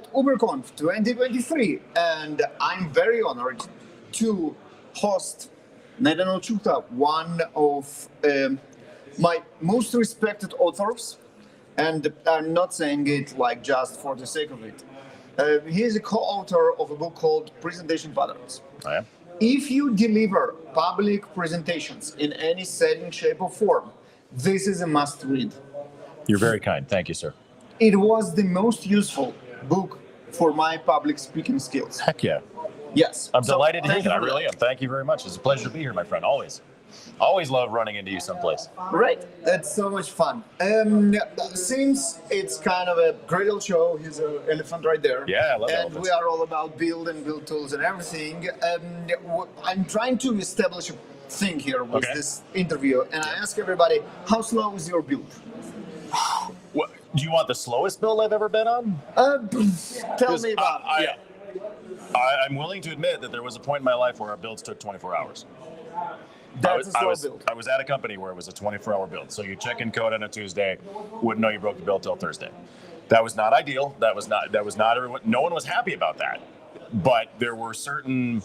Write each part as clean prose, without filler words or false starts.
UberConf 2023, and I'm very honored to host Nathaniel Schutta, one of my most respected authors, and I'm not saying it like just for the sake of it. He is a co-author of a book called Presentation Patterns. Oh, yeah? If you deliver public presentations in any setting, shape, or form, this is a must read. You're very kind. Thank you, sir. It was the most useful book for my public speaking skills. Heck yeah. Yes. I'm delighted to hear thank you that. I for really am. Thank you very much. It's a pleasure to be here, my friend. Always. Always love running into you someplace. Right. That's so much fun. Since it's kind of a griddle show, here's an elephant right there. Yeah, I love And elephants. we are all about build and build tools and everything. I'm trying to establish a thing here with Okay. this interview, and I ask everybody, how slow is your build? What, do you want the slowest build I've ever been on? Tell me about it. I'm willing to admit that there was a point in my life where our builds took 24 hours. That's a slow build. I was at a company where it was a 24-hour build. So you check in code on a Tuesday, wouldn't know you broke the build till Thursday. That was not ideal. That was not everyone. No one was happy about that. But there were certain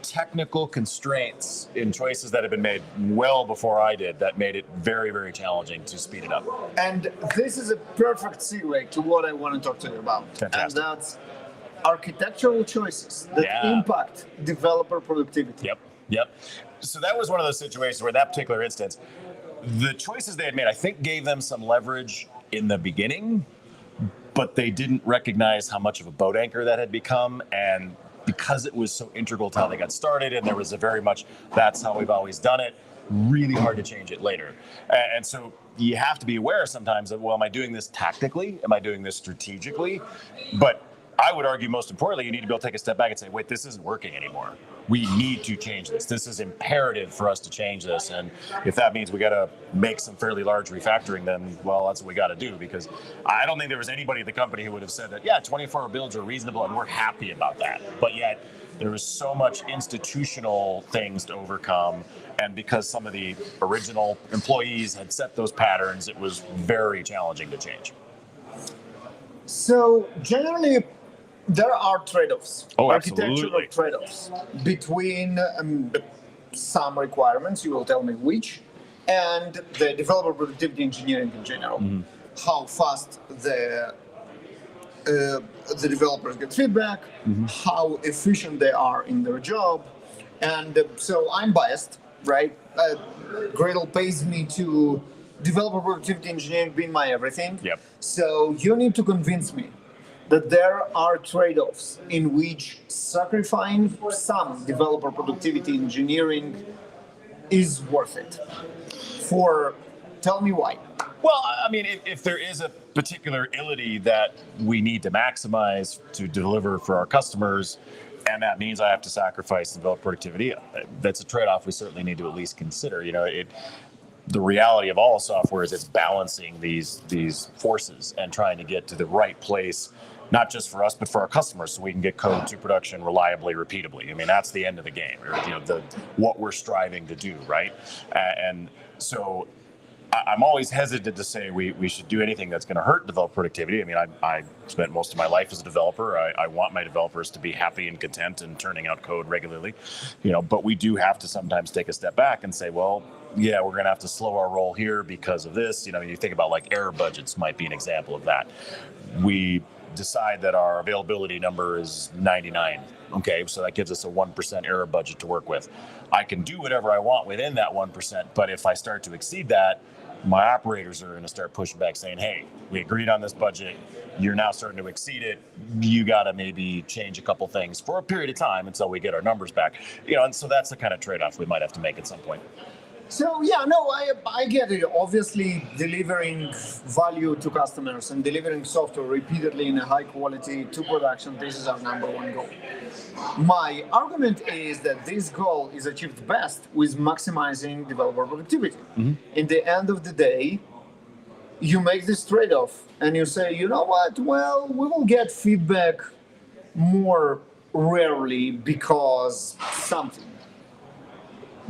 technical constraints in choices that had been made well before I did that made it very, very challenging to speed it up. And this is a perfect segue to what I want to talk to you about. Fantastic. And that's architectural choices that impact developer productivity. Yep. So that was one of those situations where that particular instance, the choices they had made, I think gave them some leverage in the beginning, but they didn't recognize how much of a boat anchor that had become. And because it was so integral to how they got started, and there was a very much, that's how we've always done it, really hard to change it later. And so you have to be aware sometimes of, well, am I doing this tactically? Am I doing this strategically? But I would argue most importantly, you need to be able to take a step back and say, wait, this isn't working anymore. We need to change this. This is imperative for us to change this. And if that means we got to make some fairly large refactoring, then, well, that's what we got to do. Because I don't think there was anybody at the company who would have said that, yeah, 24-hour builds are reasonable and we're happy about that. But yet there was so much institutional things to overcome. And because some of the original employees had set those patterns, it was very challenging to change. So generally, there are trade-offs, architectural Absolutely. trade-offs between some requirements, you will tell me which, and the developer productivity engineering in general. Mm-hmm. How fast the developers get feedback, how efficient they are in their job. And so I'm biased, right? Gradle pays me to developer productivity engineering being my everything. Yep. So you need to convince me that there are trade-offs in which sacrificing some developer productivity engineering is worth it. Tell me why. Well, I mean, if there is a particular ability that we need to maximize to deliver for our customers, and that means I have to sacrifice developer productivity, that's a trade-off we certainly need to at least consider. You know, the reality of all software is it's balancing these forces and trying to get to the right place, not just for us, but for our customers, so we can get code to production reliably, repeatably. I mean, that's the end of the game, what we're striving to do, right? And so I'm always hesitant to say we should do anything that's going to hurt developer productivity. I mean, I spent most of my life as a developer. I want my developers to be happy and content and turning out code regularly, but we do have to sometimes take a step back and say, well, yeah, we're going to have to slow our roll here because of this. You think about like error budgets might be an example of that. We decide that our availability number is 99. Okay, so that gives us a 1% error budget to work with. I can do whatever I want within that 1%, but if I start to exceed that, my operators are going to start pushing back saying, hey, we agreed on this budget. You're now starting to exceed it. You got to maybe change a couple things for a period of time until we get our numbers back. And so that's the kind of trade-off we might have to make at some point. So yeah, no, I get it. Obviously, delivering value to customers and delivering software repeatedly in a high quality to production, this is our number one goal. My argument is that this goal is achieved best with maximizing developer productivity. Mm-hmm. In the end of the day, you make this trade-off and you say, you know what, well, we will get feedback more rarely because something.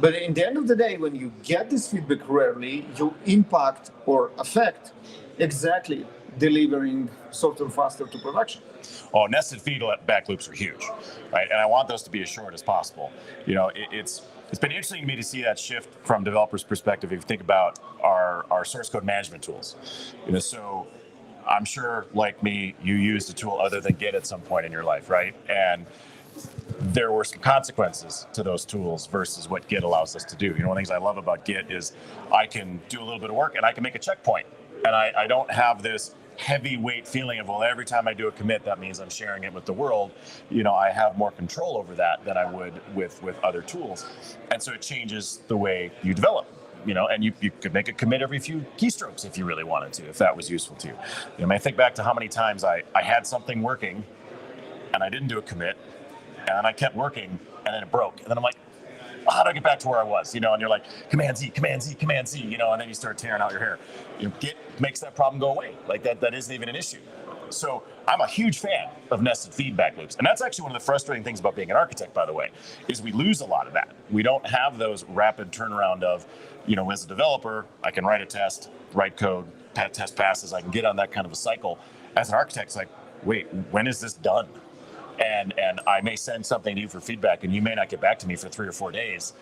But in the end of the day, when you get this feedback rarely, you impact or affect exactly delivering software faster to production. Oh, nested feedback loops are huge, right? And I want those to be as short as possible. It's been interesting to me to see that shift from developers' perspective. If you think about our source code management tools, so I'm sure, like me, you used a tool other than Git at some point in your life, right? And there were some consequences to those tools versus what Git allows us to do. One of the things I love about Git is I can do a little bit of work and I can make a checkpoint. And I don't have this heavyweight feeling of, well, every time I do a commit, that means I'm sharing it with the world. I have more control over that than I would with other tools. And so it changes the way you develop. And you could make a commit every few keystrokes if you really wanted to, if that was useful to you. I think back to how many times I had something working and I didn't do a commit and I kept working and then it broke. And then I'm like, how do I get back to where I was? And you're like, Command Z, Command Z, Command Z, and then you start tearing out your hair. Git makes that problem go away. Like that isn't even an issue. So I'm a huge fan of nested feedback loops. And that's actually one of the frustrating things about being an architect, by the way, is we lose a lot of that. We don't have those rapid turnaround of, as a developer, I can write a test, write code, test passes, I can get on that kind of a cycle. As an architect, it's like, wait, when is this done? And I may send something to you for feedback, and you may not get back to me for 3 or 4 days.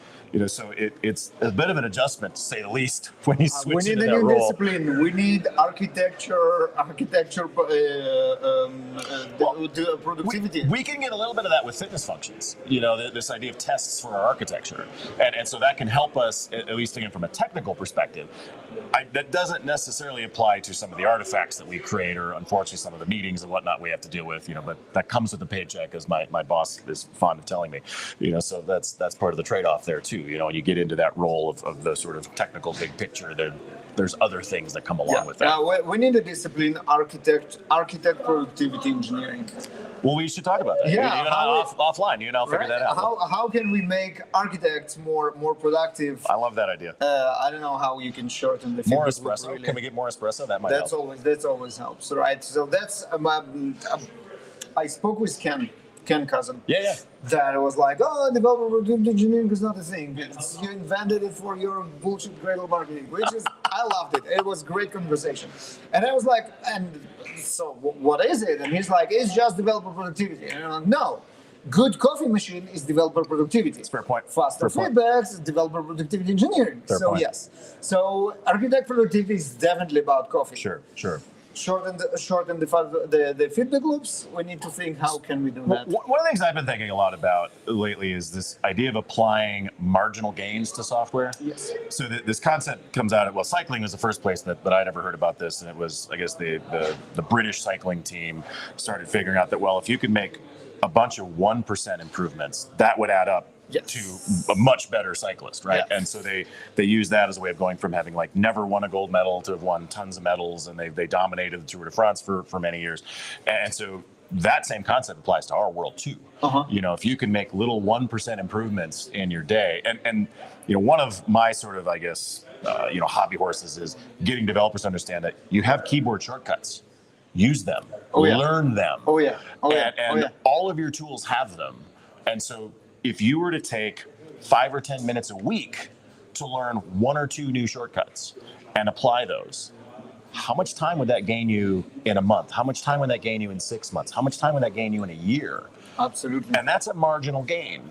So it's a bit of an adjustment, to say the least, when you switch into that role. We need a new discipline. We need architecture, productivity. We can get a little bit of that with fitness functions. This idea of tests for our architecture, and so that can help us, at least again from a technical perspective. That doesn't necessarily apply to some of the artifacts that we create, or unfortunately some of the meetings and whatnot we have to deal with. But that comes with the paycheck, as my boss is fond of telling me. So that's part of the trade-off there too. When you get into that role of the sort of technical big picture, there's other things that come along with that. We need a discipline, architect productivity engineering. Well, we should talk about that. Offline. You and I'll figure that out. How can we make architects more productive? I love that idea. I don't know how you can shorten the more espresso. Really. Can we get more espresso? That might help. That always helps, right? So that's I spoke with Ken Cousin. Yeah. That was like, developer productivity engineering is not a thing. You invented it for your bullshit Gradle marketing, which is, I loved it. It was great conversation. And I was like, and so what is it? And he's like, it's just developer productivity. And I'm like, no. Good coffee machine is developer productivity. That's a fair point. Faster feedbacks is developer productivity engineering. Fair point. Yes. So architect productivity is definitely about coffee. Sure. Shorten the feedback loops. We need to think, how can we do that? One of the things I've been thinking a lot about lately is this idea of applying marginal gains to software. Yes. So this concept comes out of, cycling was the first place that I'd ever heard about this, and it was, I guess, the British cycling team started figuring out that, if you could make a bunch of 1% improvements, that would add up to a much better cyclist, right? Yeah. And so they use that as a way of going from having never won a gold medal to have won tons of medals, and they dominated the Tour de France for many years. And so that same concept applies to our world too. If you can make little 1% improvements in your day, and one of my sort of, I guess, hobby horses is getting developers to understand that you have keyboard shortcuts. Use them, learn them. And all of your tools have them. And so if you were to take 5 or 10 minutes a week to learn 1 or 2 new shortcuts and apply those, how much time would that gain you in a month? How much time would that gain you in 6 months? How much time would that gain you in a year? Absolutely. And that's a marginal gain.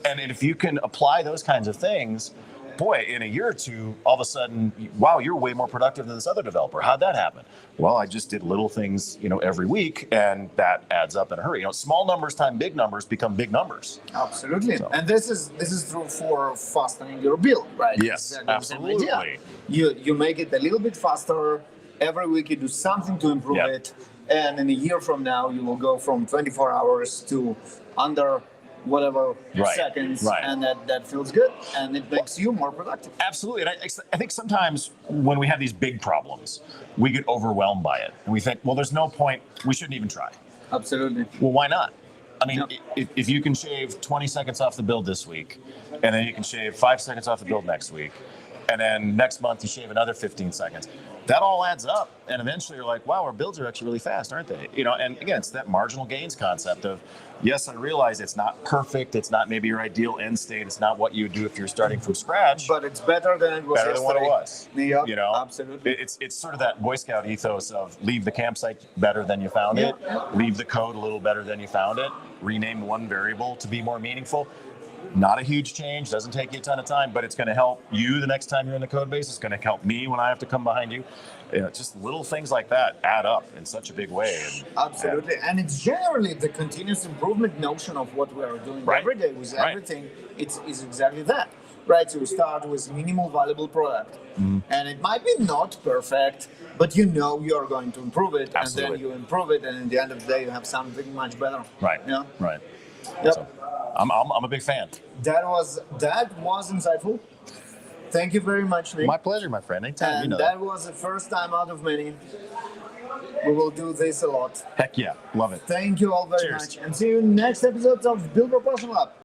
And if you can apply those kinds of things, boy, in a year or two, all of a sudden, wow, you're way more productive than this other developer. How'd that happen? Well, I just did little things, every week, and that adds up in a hurry. Small numbers times big numbers become big numbers. Absolutely. So. And this is true for fastening your build, right? Yes, absolutely. You make it a little bit faster. Every week you do something to improve it. And in a year from now, you will go from 24 hours to under whatever seconds, and that feels good, and it makes you more productive. Absolutely. And I think sometimes when we have these big problems, we get overwhelmed by it, and we think, there's no point, we shouldn't even try. Absolutely. Well, why not? I mean, if you can shave 20 seconds off the build this week, and then you can shave 5 seconds off the build next week, and then next month you shave another 15 seconds, that all adds up, and eventually you're like, wow, our builds are actually really fast, aren't they? And again, it's that marginal gains concept of, yes, I realize it's not perfect, it's not maybe your ideal end state, it's not what you would do if you're starting from scratch, but it's better than it was better than what it was. Yeah, absolutely. It's sort of that Boy Scout ethos of leave the campsite better than you found it, leave the code a little better than you found it, rename one variable to be more meaningful. Not a huge change, doesn't take you a ton of time, but it's going to help you the next time you're in the code base. It's going to help me when I have to come behind you. Just little things like that add up in such a big way. Absolutely. And it's generally the continuous improvement notion of what we are doing every day with everything. It's exactly that. Right, so you start with minimal valuable product, and it might be not perfect, but you know you're going to improve it, Absolutely. and then you improve it, and at the end of the day, you have something much better. Right. Yeah. Right. Yep. So, I'm a big fan. That was insightful. Thank you very much, Nick. My pleasure, my friend. Anytime. And that was the first time out of many. We will do this a lot. Heck yeah, love it. Thank you all very Cheers. much, and see you in next episodes of Build Propulsion Lab.